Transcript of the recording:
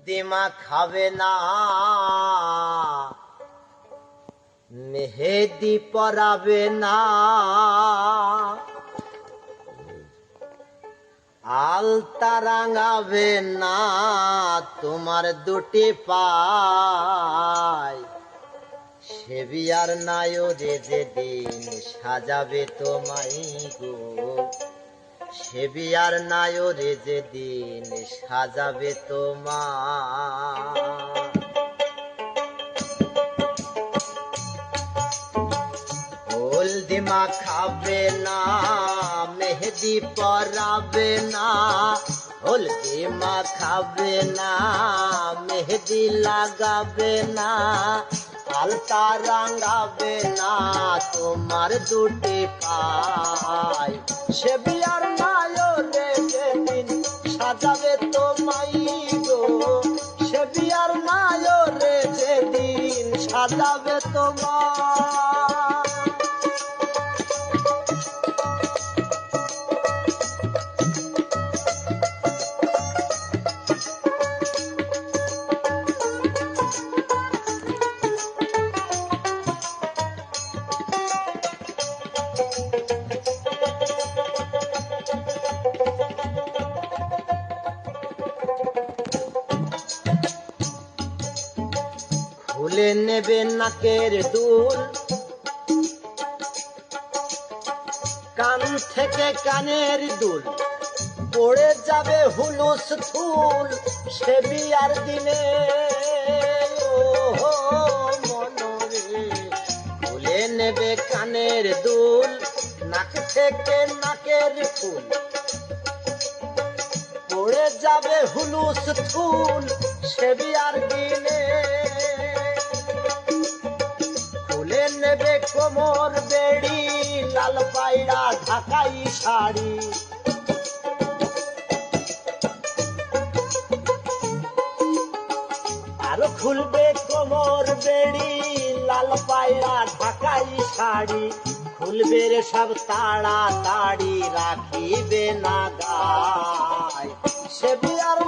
দিমা খাবে না, মেহেদি পরাবে না, আলতা রাঙাবে না তোমার দুটি পায়। সে বিয়ার নায়রে যেদিন সাজাবে তোমায় গো, সে বিয়ার নায়রে যেদিন সাজাবে তোমার। হলদি মাখাবে না, মেহেদি পরাবে না, হলদি মাখাবে না, মেহেদি লাগাবে না, আলতা রাঙাবে না তোমার দুটি পায়। সে বিয়ার নায়রে যেদিন সাজাবে তোমায় গো, সে বিয়ার নায়রে যেদিন সাজাবে তোমার। খুলে নেবে নাকের দুল, কান থেকে কানের দুল, পড়ে যাবে হুলুস থুল সে বিয়ার দিনে। ও মনরে, খুলে নেবে কানের দুল, নাক থেকে নাকের ফুল, পড়ে যাবে হুলুস থুল সে বিয়ার দিনে। খুলে নেবে কোমর বেড়ি, লাল পায়রা ঢাকাই শাড়ি, আরো খুলবে কোমর বেড়ি, লাল পায়রা ঢাকাই শাড়ি, খুলবে রে সব তাড়াতাড়ি রাখিবে না গায়। সে বিয়ার